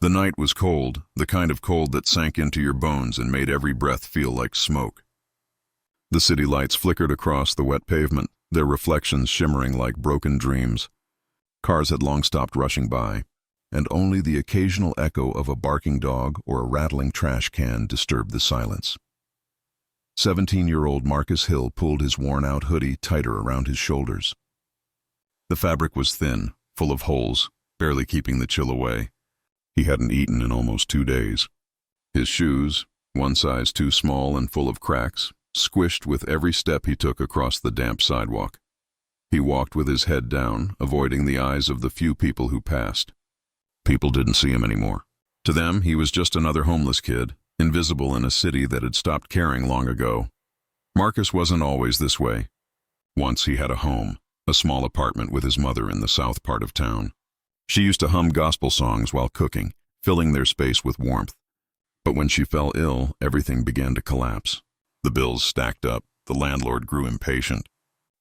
The night was cold, the kind of cold that sank into your bones and made every breath feel like smoke. The city lights flickered across the wet pavement, their reflections shimmering like broken dreams. Cars had long stopped rushing by, and only the occasional echo of a barking dog or a rattling trash can disturbed the silence. 17-year-old Marcus Hill pulled his worn-out hoodie tighter around his shoulders. The fabric was thin, full of holes, barely keeping the chill away. He hadn't eaten in almost 2 days. His shoes, one size too small and full of cracks, squished with every step he took across the damp sidewalk. He walked with his head down, avoiding the eyes of the few people who passed. People didn't see him anymore. To them, he was just another homeless kid, invisible in a city that had stopped caring long ago. Marcus wasn't always this way. Once he had a home, a small apartment with his mother in the south part of town. She used to hum gospel songs while cooking, filling their space with warmth. But when she fell ill, everything began to collapse. The bills stacked up, the landlord grew impatient.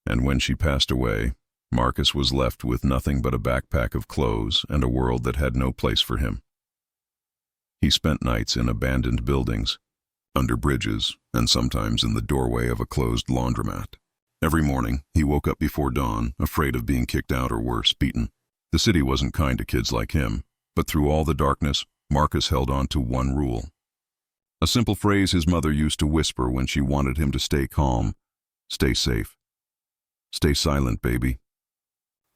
And when she passed away, Marcus was left with nothing but a backpack of clothes and a world that had no place for him. He spent nights in abandoned buildings, under bridges, and sometimes in the doorway of a closed laundromat. Every morning, he woke up before dawn, afraid of being kicked out or worse, beaten. The city wasn't kind to kids like him, but through all the darkness, Marcus held on to one rule. A simple phrase his mother used to whisper when she wanted him to stay calm: stay safe. Stay silent, baby.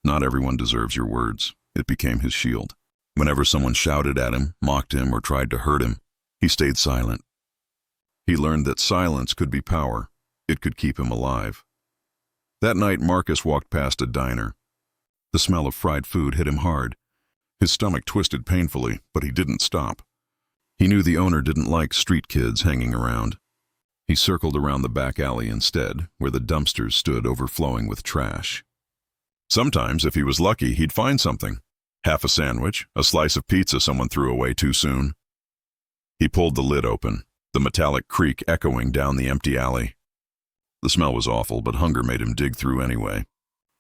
Not everyone deserves your words. It became his shield. Whenever someone shouted at him, mocked him, or tried to hurt him, he stayed silent. He learned that silence could be power. It could keep him alive. That night, Marcus walked past a diner. The smell of fried food hit him hard. His stomach twisted painfully, but he didn't stop. He knew the owner didn't like street kids hanging around. He circled around the back alley instead, where the dumpsters stood overflowing with trash. Sometimes, if he was lucky, he'd find something. Half a sandwich, a slice of pizza someone threw away too soon. He pulled the lid open, the metallic creak echoing down the empty alley. The smell was awful, but hunger made him dig through anyway.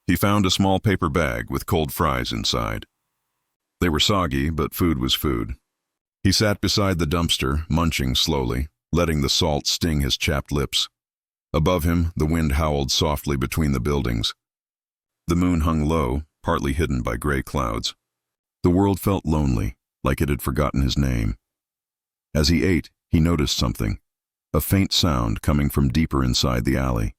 He found a small paper bag with cold fries inside. They were soggy, but food was food. He sat beside the dumpster, munching slowly, letting the salt sting his chapped lips. Above him, the wind howled softly between the buildings. The moon hung low, partly hidden by gray clouds. The world felt lonely, like it had forgotten his name. As he ate, he noticed something, a faint sound coming from deeper inside the alley.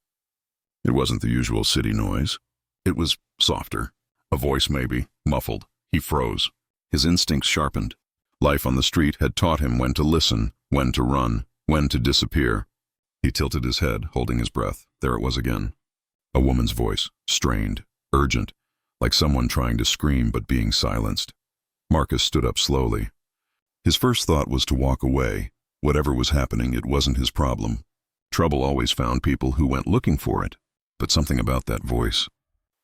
It wasn't the usual city noise. It was softer. A voice maybe, muffled. He froze. His instincts sharpened. Life on the street had taught him when to listen, when to run, when to disappear. He tilted his head, holding his breath. There it was again. A woman's voice, strained, urgent, like someone trying to scream but being silenced. Marcus stood up slowly. His first thought was to walk away. Whatever was happening, it wasn't his problem. Trouble always found people who went looking for it. But something about that voice.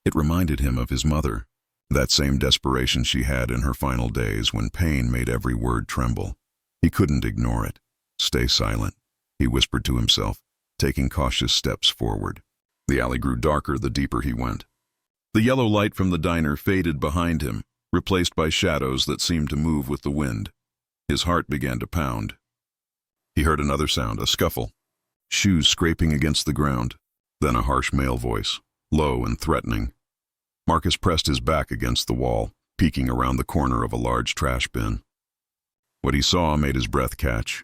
It reminded him of his mother, that same desperation she had in her final days when pain made every word tremble. He couldn't ignore it. Stay silent, he whispered to himself, taking cautious steps forward. The alley grew darker the deeper he went. The yellow light from the diner faded behind him, replaced by shadows that seemed to move with the wind. His heart began to pound. He heard another sound, a scuffle, shoes scraping against the ground, then a harsh male voice, low and threatening. Marcus pressed his back against the wall, peeking around the corner of a large trash bin. What he saw made his breath catch.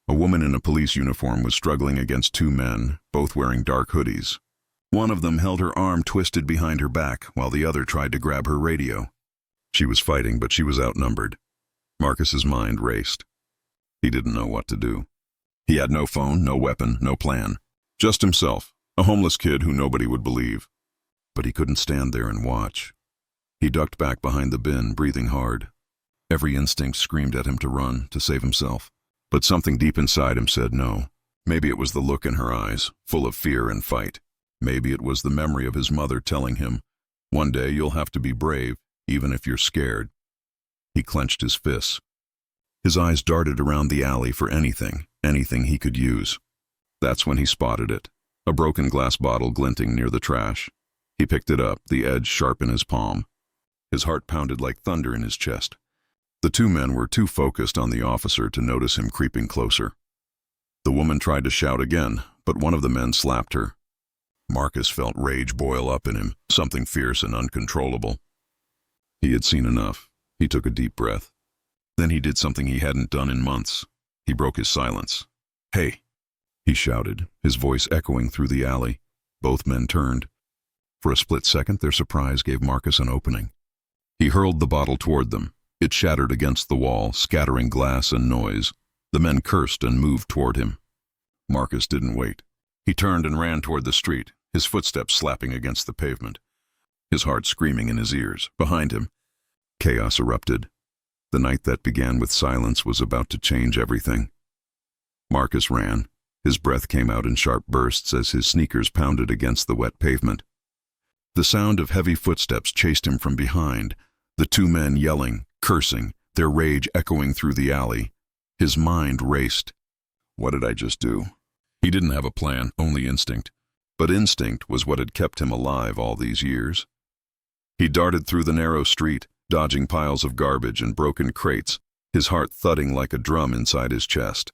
A woman in a police uniform was struggling against 2 men, both wearing dark hoodies. One of them held her arm twisted behind her back, while the other tried to grab her radio. She was fighting, but she was outnumbered. Marcus's mind raced. He didn't know what to do. He had no phone, no weapon, no plan. Just himself, a homeless kid who nobody would believe. But he couldn't stand there and watch. He ducked back behind the bin, breathing hard. Every instinct screamed at him to run, to save himself. But something deep inside him said no. Maybe it was the look in her eyes, full of fear and fight. Maybe it was the memory of his mother telling him, "One day you'll have to be brave, even if you're scared." He clenched his fists. His eyes darted around the alley for anything he could use. That's when he spotted it, a broken glass bottle glinting near the trash. He picked it up, the edge sharp in his palm. His heart pounded like thunder in his chest. The two men were too focused on the officer to notice him creeping closer. The woman tried to shout again, but one of the men slapped her. Marcus felt rage boil up in him, something fierce and uncontrollable. He had seen enough. He took a deep breath. Then he did something he hadn't done in months. He broke his silence. "Hey!" he shouted, his voice echoing through the alley. Both men turned. For a split second, their surprise gave Marcus an opening. He hurled the bottle toward them. It shattered against the wall, scattering glass and noise. The men cursed and moved toward him. Marcus didn't wait. He turned and ran toward the street, his footsteps slapping against the pavement, his heart screaming in his ears. Behind him, chaos erupted. The night that began with silence was about to change everything. Marcus ran. His breath came out in sharp bursts as his sneakers pounded against the wet pavement. The sound of heavy footsteps chased him from behind, the two men yelling, cursing, their rage echoing through the alley. His mind raced. What did I just do? He didn't have a plan, only instinct. But instinct was what had kept him alive all these years. He darted through the narrow street, dodging piles of garbage and broken crates, his heart thudding like a drum inside his chest.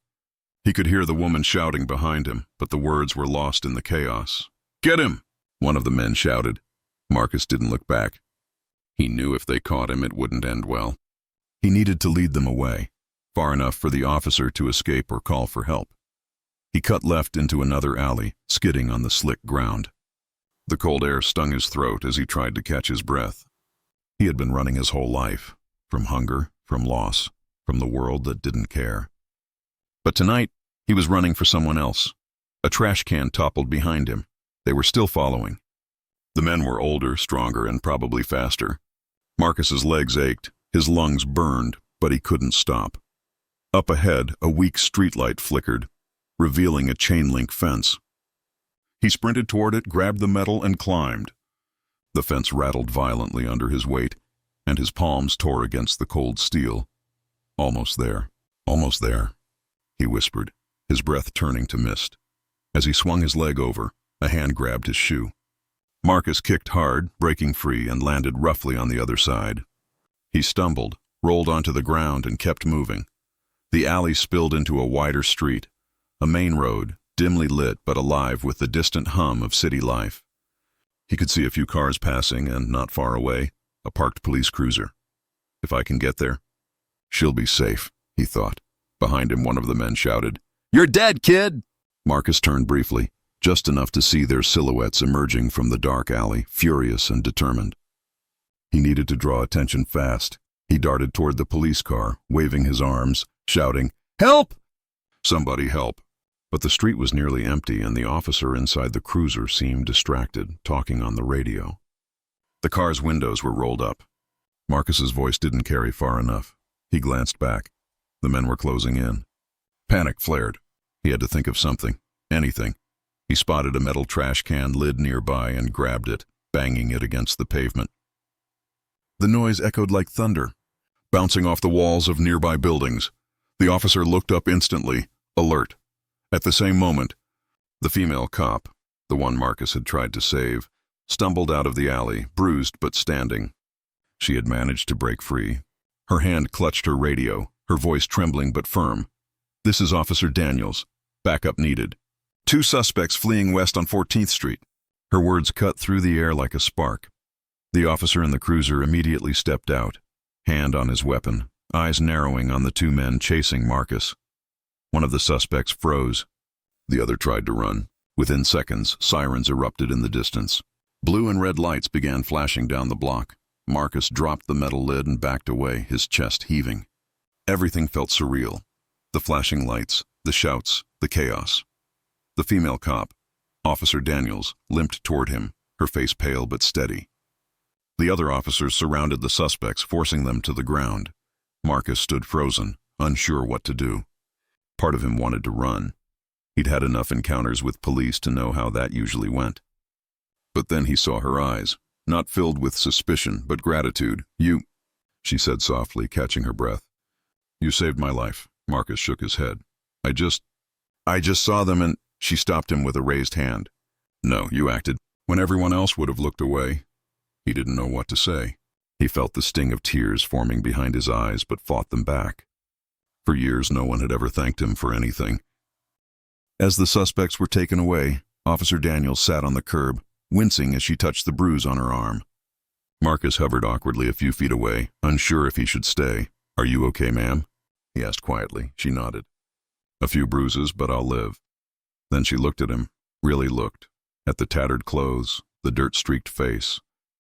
He could hear the woman shouting behind him, but the words were lost in the chaos. "Get him!" one of the men shouted. Marcus didn't look back. He knew if they caught him, it wouldn't end well. He needed to lead them away, far enough for the officer to escape or call for help. He cut left into another alley, skidding on the slick ground. The cold air stung his throat as he tried to catch his breath. He had been running his whole life, from hunger, from loss, from the world that didn't care. But tonight, he was running for someone else. A trash can toppled behind him. They were still following. The men were older, stronger, and probably faster. Marcus's legs ached, his lungs burned, but he couldn't stop. Up ahead, a weak streetlight flickered, revealing a chain-link fence. He sprinted toward it, grabbed the metal, and climbed. The fence rattled violently under his weight, and his palms tore against the cold steel. "Almost there, almost there," he whispered, his breath turning to mist. As he swung his leg over, a hand grabbed his shoe. Marcus kicked hard, breaking free, and landed roughly on the other side. He stumbled, rolled onto the ground, and kept moving. The alley spilled into a wider street, a main road, dimly lit but alive with the distant hum of city life. He could see a few cars passing, and not far away, a parked police cruiser. If I can get there, she'll be safe, he thought. Behind him, one of the men shouted, "You're dead, kid!" Marcus turned briefly, just enough to see their silhouettes emerging from the dark alley, furious and determined. He needed to draw attention fast. He darted toward the police car, waving his arms, shouting, "Help!" Somebody help. But the street was nearly empty, and the officer inside the cruiser seemed distracted, talking on the radio. The car's windows were rolled up. Marcus's voice didn't carry far enough. He glanced back. The men were closing in. Panic flared. He had to think of something, anything. He spotted a metal trash can lid nearby and grabbed it, banging it against the pavement. The noise echoed like thunder, bouncing off the walls of nearby buildings. The officer looked up instantly, alert. At the same moment, the female cop, the one Marcus had tried to save, stumbled out of the alley, bruised but standing. She had managed to break free. Her hand clutched her radio, her voice trembling but firm. "This is Officer Daniels. Backup needed. 2 suspects fleeing west on 14th Street. Her words cut through the air like a spark. The officer in the cruiser immediately stepped out, hand on his weapon, eyes narrowing on the 2 men chasing Marcus. One of the suspects froze. The other tried to run. Within seconds, sirens erupted in the distance. Blue and red lights began flashing down the block. Marcus dropped the metal lid and backed away, his chest heaving. Everything felt surreal. The flashing lights, the shouts, the chaos. The female cop, Officer Daniels, limped toward him, her face pale but steady. The other officers surrounded the suspects, forcing them to the ground. Marcus stood frozen, unsure what to do. Part of him wanted to run. He'd had enough encounters with police to know how that usually went. But then he saw her eyes, not filled with suspicion, but gratitude. "You," she said softly, catching her breath. "You saved my life." Marcus shook his head. I just saw them and—" She stopped him with a raised hand. "No, you acted when everyone else would have looked away." He didn't know what to say. He felt the sting of tears forming behind his eyes, but fought them back. For years, no one had ever thanked him for anything. As the suspects were taken away, Officer Daniels sat on the curb, wincing as she touched the bruise on her arm. Marcus hovered awkwardly a few feet away, unsure if he should stay. "Are you okay, ma'am?" he asked quietly. She nodded. "A few bruises, but I'll live." Then she looked at him, really looked, at the tattered clothes, the dirt-streaked face,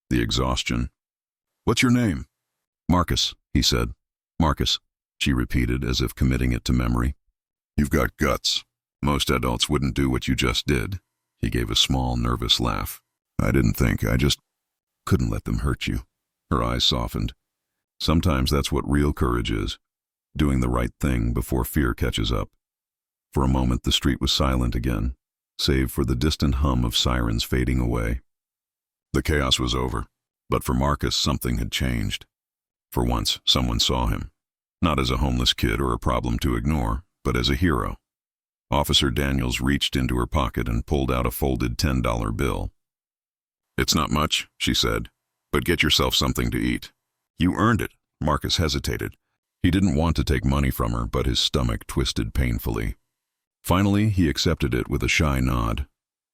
the exhaustion. "What's your name?" "Marcus," he said. "Marcus," she repeated as if committing it to memory. "You've got guts. Most adults wouldn't do what you just did." He gave a small, nervous laugh. "I didn't think, I just couldn't let them hurt you." Her eyes softened. Sometimes that's what real courage is, doing the right thing before fear catches up. For a moment the street was silent again, save for the distant hum of sirens fading away. The chaos was over, but for Marcus something had changed. For once, someone saw him, not as a homeless kid or a problem to ignore, but as a hero. Officer Daniels reached into her pocket and pulled out a folded $10 bill. "It's not much," she said, "but get yourself something to eat." "You earned it." Marcus hesitated. He didn't want to take money from her, but his stomach twisted painfully. Finally, he accepted it with a shy nod.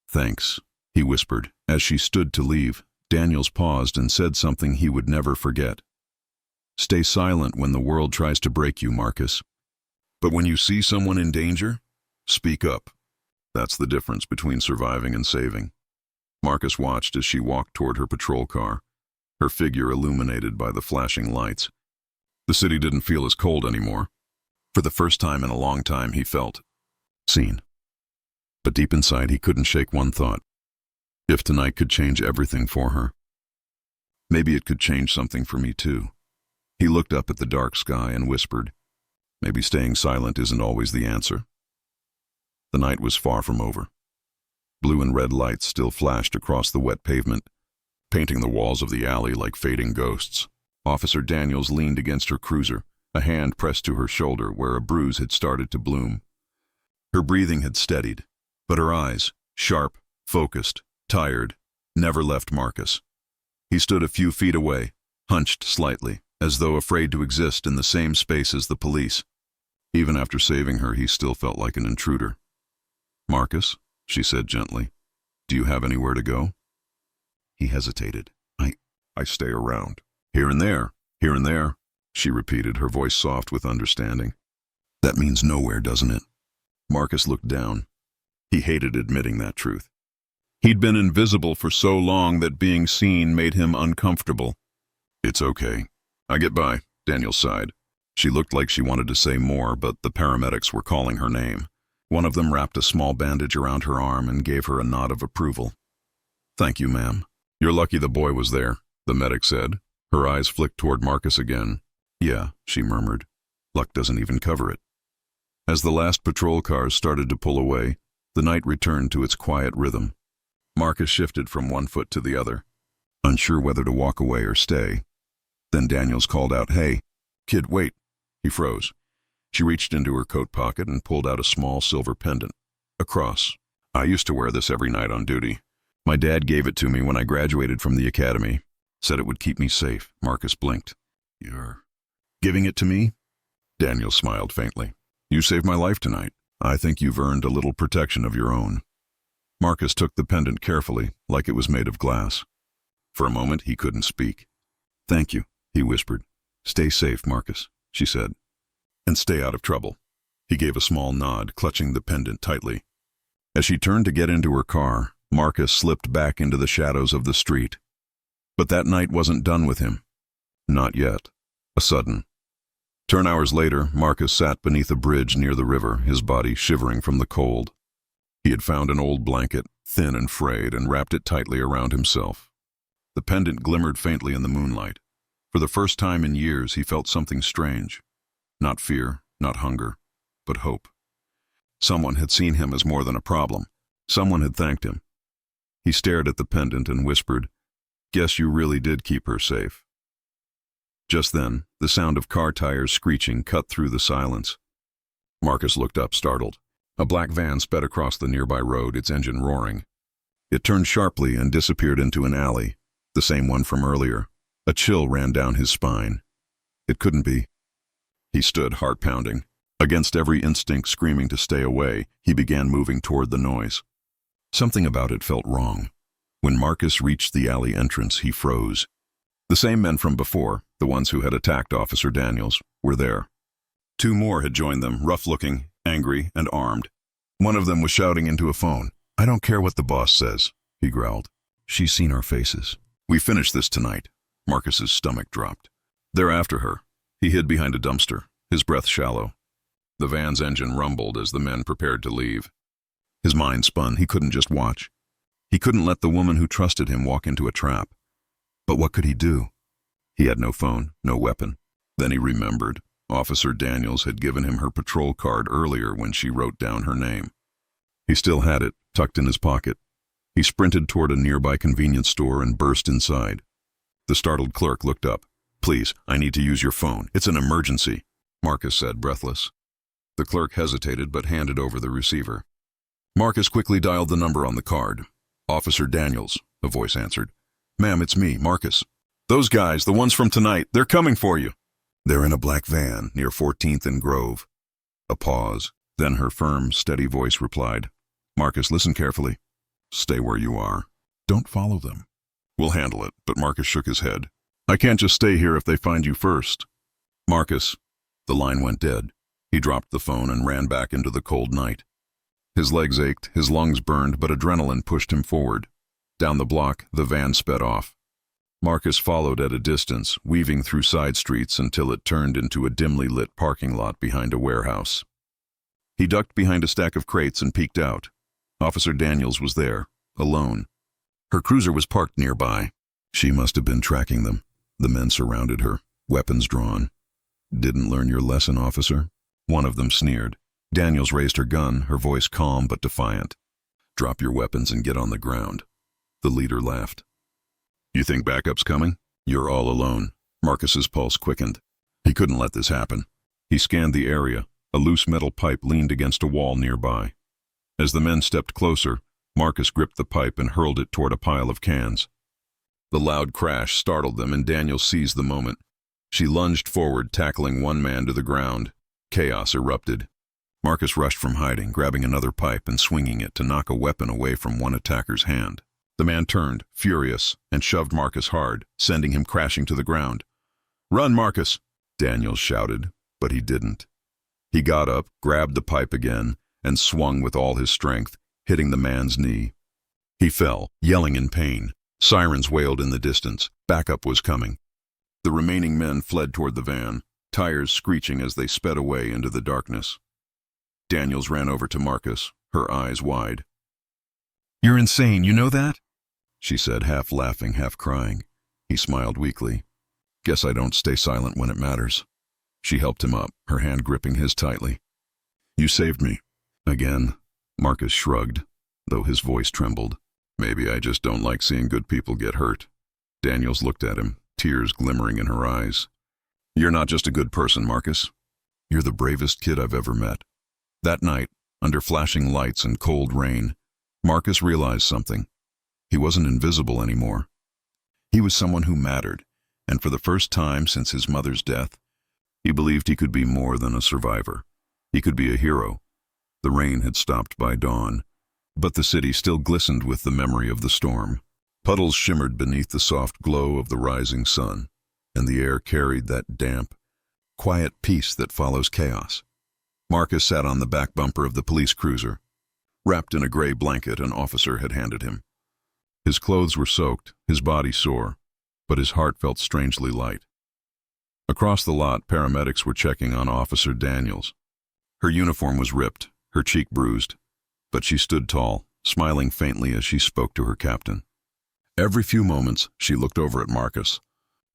"Thanks," he whispered. As she stood to leave, Daniels paused and said something he would never forget. "Stay silent when the world tries to break you, Marcus. But when you see someone in danger, speak up. That's the difference between surviving and saving." Marcus watched as she walked toward her patrol car, her figure illuminated by the flashing lights. The city didn't feel as cold anymore. For the first time in a long time, he felt seen. But deep inside, he couldn't shake one thought. If tonight could change everything for her, maybe it could change something for me too. He looked up at the dark sky and whispered, "Maybe staying silent isn't always the answer." The night was far from over. Blue and red lights still flashed across the wet pavement, painting the walls of the alley like fading ghosts. Officer Daniels leaned against her cruiser, a hand pressed to her shoulder where a bruise had started to bloom. Her breathing had steadied, but her eyes, sharp, focused, tired, never left Marcus. He stood a few feet away, hunched slightly, as though afraid to exist in the same space as the police. Even after saving her, he still felt like an intruder. "Marcus," she said gently, "do you have anywhere to go?" He hesitated. I stay around. Here and there, she repeated, her voice soft with understanding. "That means nowhere, doesn't it?" Marcus looked down. He hated admitting that truth. He'd been invisible for so long that being seen made him uncomfortable. "It's okay. I get by," Daniel sighed. She looked like she wanted to say more, but the paramedics were calling her name. One of them wrapped a small bandage around her arm and gave her a nod of approval. "Thank you, ma'am. You're lucky the boy was there," the medic said. Her eyes flicked toward Marcus again. "Yeah," she murmured. "Luck doesn't even cover it." As the last patrol cars started to pull away, the night returned to its quiet rhythm. Marcus shifted from one foot to the other, unsure whether to walk away or stay. Then Daniels called out, "Hey, kid, wait." He froze. She reached into her coat pocket and pulled out a small silver pendant. A cross. "I used to wear this every night on duty. My dad gave it to me when I graduated from the academy. Said it would keep me safe." Marcus blinked. "You're giving it to me?" Daniel smiled faintly. "You saved my life tonight. I think you've earned a little protection of your own." Marcus took the pendant carefully, like it was made of glass. For a moment, he couldn't speak. "Thank you," he whispered. "Stay safe, Marcus," she said. "And stay out of trouble." He gave a small nod, clutching the pendant tightly. As she turned to get into her car, Marcus slipped back into the shadows of the street. But that night wasn't done with him. Not yet. A sudden. 10 hours later, Marcus sat beneath a bridge near the river, his body shivering from the cold. He had found an old blanket, thin and frayed, and wrapped it tightly around himself. The pendant glimmered faintly in the moonlight. For the first time in years, he felt something strange. Not fear, not hunger, but hope. Someone had seen him as more than a problem. Someone had thanked him. He stared at the pendant and whispered, "Guess you really did keep her safe." Just then, the sound of car tires screeching cut through the silence. Marcus looked up, startled. A black van sped across the nearby road, its engine roaring. It turned sharply and disappeared into an alley, the same one from earlier. A chill ran down his spine. It couldn't be. He stood, heart pounding. Against every instinct screaming to stay away, he began moving toward the noise. Something about it felt wrong. When Marcus reached the alley entrance, he froze. The same men from before, the ones who had attacked Officer Daniels, were there. 2 more had joined them, rough-looking, angry, and armed. One of them was shouting into a phone. "I don't care what the boss says," he growled. "She's seen our faces. We finish this tonight." Marcus's stomach dropped. "They're after her." He hid behind a dumpster, his breath shallow. The van's engine rumbled as the men prepared to leave. His mind spun. He couldn't just watch. He couldn't let the woman who trusted him walk into a trap. But what could he do? He had no phone, no weapon. Then he remembered. Officer Daniels had given him her patrol card earlier when she wrote down her name. He still had it, tucked in his pocket. He sprinted toward a nearby convenience store and burst inside. The startled clerk looked up. "Please, I need to use your phone. It's an emergency," Marcus said, breathless. The clerk hesitated but handed over the receiver. Marcus quickly dialed the number on the card. "Officer Daniels," a voice answered. "Ma'am, it's me, Marcus. Those guys, the ones from tonight, they're coming for you." "They're in a black van near 14th and Grove." A pause. Then her firm, steady voice replied, "Marcus, listen carefully. Stay where you are. Don't follow them." "We'll handle it," but Marcus shook his head. "I can't just stay here if they find you first." "Marcus." The line went dead. He dropped the phone and ran back into the cold night. His legs ached, his lungs burned, but adrenaline pushed him forward. Down the block, the van sped off. Marcus followed at a distance, weaving through side streets until it turned into a dimly lit parking lot behind a warehouse. He ducked behind a stack of crates and peeked out. Officer Daniels was there, alone. Her cruiser was parked nearby. She must have been tracking them. The men surrounded her, weapons drawn. "Didn't learn your lesson, officer?" One of them sneered. Daniels raised her gun, her voice calm but defiant. "Drop your weapons and get on the ground." The leader laughed. "You think backup's coming? You're all alone." Marcus's pulse quickened. He couldn't let this happen. He scanned the area. A loose metal pipe leaned against a wall nearby. As the men stepped closer, Marcus gripped the pipe and hurled it toward a pile of cans. The loud crash startled them, and Daniels seized the moment. She lunged forward, tackling one man to the ground. Chaos erupted. Marcus rushed from hiding, grabbing another pipe and swinging it to knock a weapon away from one attacker's hand. The man turned, furious, and shoved Marcus hard, sending him crashing to the ground. "Run, Marcus!" Daniels shouted, but he didn't. He got up, grabbed the pipe again, and swung with all his strength, hitting the man's knee. He fell, yelling in pain. Sirens wailed in the distance. Backup was coming. The remaining men fled toward the van, tires screeching as they sped away into the darkness. Daniels ran over to Marcus, her eyes wide. "You're insane, you know that?" she said, half laughing, half crying. He smiled weakly. "Guess I don't stay silent when it matters." She helped him up, her hand gripping his tightly. "You saved me." Again, Marcus shrugged, though his voice trembled. "Maybe I just don't like seeing good people get hurt." Daniels looked at him, tears glimmering in her eyes. "You're not just a good person, Marcus. You're the bravest kid I've ever met." That night, under flashing lights and cold rain, Marcus realized something. He wasn't invisible anymore. He was someone who mattered, and for the first time since his mother's death, he believed he could be more than a survivor. He could be a hero. The rain had stopped by dawn, but the city still glistened with the memory of the storm. Puddles shimmered beneath the soft glow of the rising sun, and the air carried that damp, quiet peace that follows chaos. Marcus sat on the back bumper of the police cruiser, wrapped in a gray blanket an officer had handed him. His clothes were soaked, his body sore, but his heart felt strangely light. Across the lot, paramedics were checking on Officer Daniels. Her uniform was ripped, her cheek bruised, but she stood tall, smiling faintly as she spoke to her captain. Every few moments, she looked over at Marcus,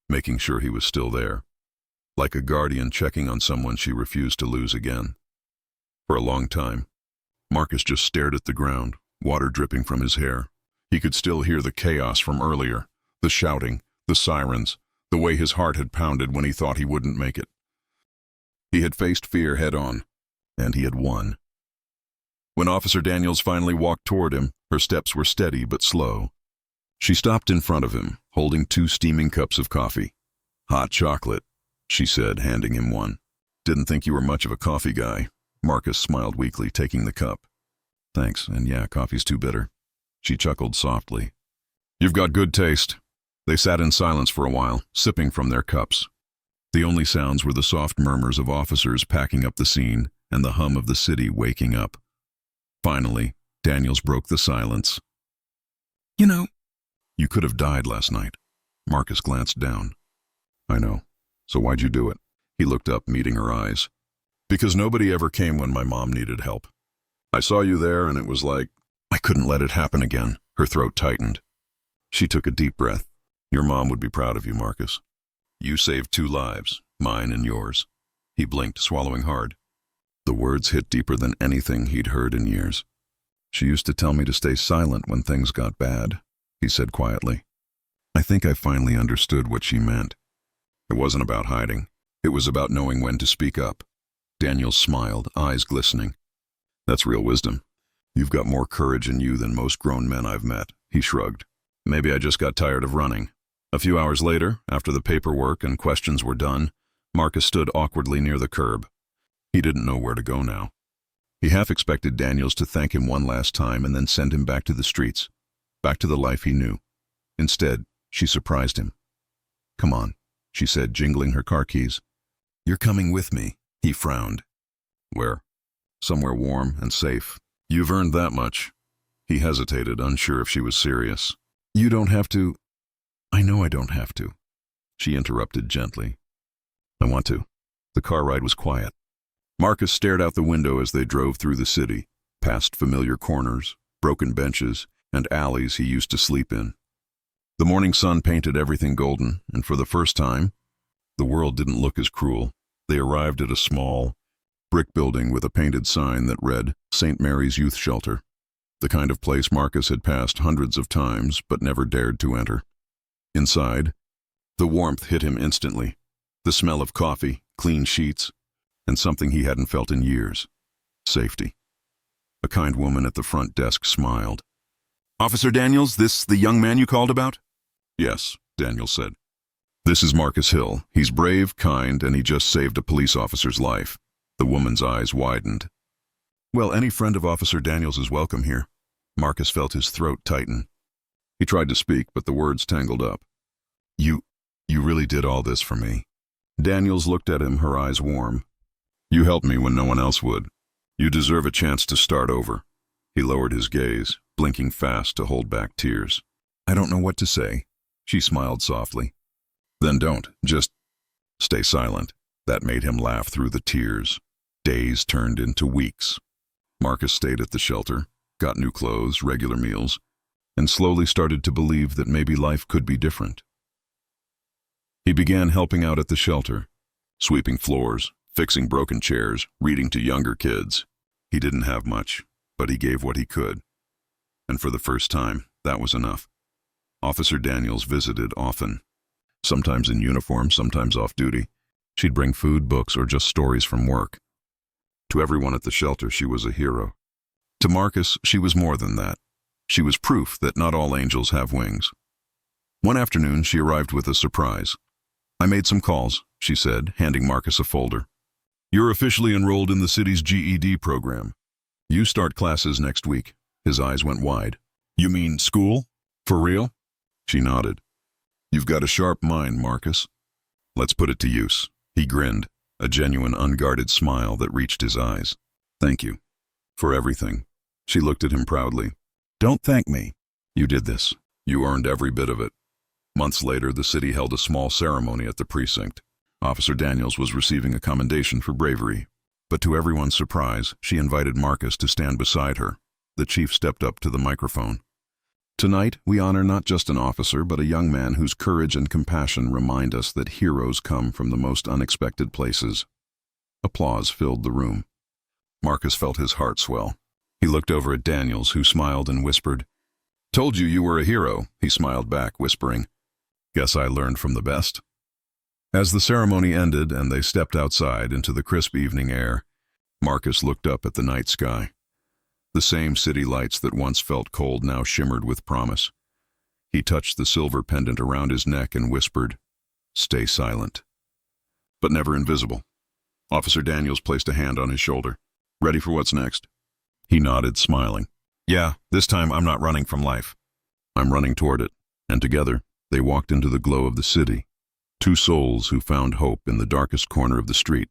making sure he was still there, like a guardian checking on someone she refused to lose again. For a long time, Marcus just stared at the ground, water dripping from his hair. He could still hear the chaos from earlier, the shouting, the sirens, the way his heart had pounded when he thought he wouldn't make it. He had faced fear head-on, and he had won. When Officer Daniels finally walked toward him, her steps were steady but slow. She stopped in front of him, holding 2 steaming cups of coffee. "Hot chocolate," she said, handing him one. "Didn't think you were much of a coffee guy." Marcus smiled weakly, taking the cup. "Thanks, and yeah, coffee's too bitter." She chuckled softly. "You've got good taste." They sat in silence for a while, sipping from their cups. The only sounds were the soft murmurs of officers packing up the scene and the hum of the city waking up. Finally, Daniels broke the silence. "You know, you could have died last night." Marcus glanced down. "I know. So why'd you do it?" He looked up, meeting her eyes. "Because nobody ever came when my mom needed help. I saw you there and it was like, I couldn't let it happen again." Her throat tightened. She took a deep breath. "Your mom would be proud of you, Marcus. You saved 2 lives, mine and yours." He blinked, swallowing hard. The words hit deeper than anything he'd heard in years. "She used to tell me to stay silent when things got bad," he said quietly. "I think I finally understood what she meant. It wasn't about hiding. It was about knowing when to speak up." Daniels smiled, eyes glistening. "That's real wisdom. You've got more courage in you than most grown men I've met." He shrugged. "Maybe I just got tired of running." A few hours later, after the paperwork and questions were done, Marcus stood awkwardly near the curb. He didn't know where to go now. He half expected Daniels to thank him one last time and then send him back to the streets, back to the life he knew. Instead, she surprised him. "Come on," she said, jingling her car keys. "You're coming with me." He frowned. "Where?" "Somewhere warm and safe." "You've earned that much." He hesitated, unsure if she was serious. "You don't have to." "I know I don't have to," she interrupted gently. "I want to." The car ride was quiet. Marcus stared out the window as they drove through the city, past familiar corners, broken benches, and alleys he used to sleep in. The morning sun painted everything golden, and for the first time, the world didn't look as cruel. They arrived at a small, brick building with a painted sign that read, "St. Mary's Youth Shelter," the kind of place Marcus had passed hundreds of times but never dared to enter. Inside, the warmth hit him instantly. The smell of coffee, clean sheets, and something he hadn't felt in years. Safety. A kind woman at the front desk smiled. "Officer Daniels, this the young man you called about?" "Yes," Daniels said. "This is Marcus Hill. He's brave, kind, and he just saved a police officer's life." The woman's eyes widened. "Well, any friend of Officer Daniels is welcome here." Marcus felt his throat tighten. He tried to speak, but the words tangled up. You really did all this for me." Daniels looked at him, her eyes warm. "You helped me when no one else would. You deserve a chance to start over." He lowered his gaze, blinking fast to hold back tears. "I don't know what to say." She smiled softly. "Then don't. Just stay silent." That made him laugh through the tears. Days turned into weeks. Marcus stayed at the shelter, got new clothes, regular meals, and slowly started to believe that maybe life could be different. He began helping out at the shelter, sweeping floors, fixing broken chairs, reading to younger kids. He didn't have much, but he gave what he could. And for the first time, that was enough. Officer Daniels visited often, sometimes in uniform, sometimes off duty. She'd bring food, books, or just stories from work. To everyone at the shelter, she was a hero. To Marcus, she was more than that. She was proof that not all angels have wings. One afternoon, she arrived with a surprise. "I made some calls," she said, handing Marcus a folder. "You're officially enrolled in the city's GED program. You start classes next week." His eyes went wide. "You mean school? For real?" She nodded. "You've got a sharp mind, Marcus. Let's put it to use." He grinned, a genuine, unguarded smile that reached his eyes. "Thank you. For everything." She looked at him proudly. "Don't thank me. You did this. You earned every bit of it." Months later, the city held a small ceremony at the precinct. Officer Daniels was receiving a commendation for bravery. But to everyone's surprise, she invited Marcus to stand beside her. The chief stepped up to the microphone. "Tonight, we honor not just an officer, but a young man whose courage and compassion remind us that heroes come from the most unexpected places." Applause filled the room. Marcus felt his heart swell. He looked over at Daniels, who smiled and whispered, "Told you were a hero." He smiled back, whispering, "Guess I learned from the best." As the ceremony ended and they stepped outside into the crisp evening air, Marcus looked up at the night sky. The same city lights that once felt cold now shimmered with promise. He touched the silver pendant around his neck and whispered, "Stay silent." But never invisible. Officer Daniels placed a hand on his shoulder. "Ready for what's next?" He nodded, smiling. "Yeah, this time I'm not running from life. I'm running toward it." And together, they walked into the glow of the city. Two souls who found hope in the darkest corner of the street.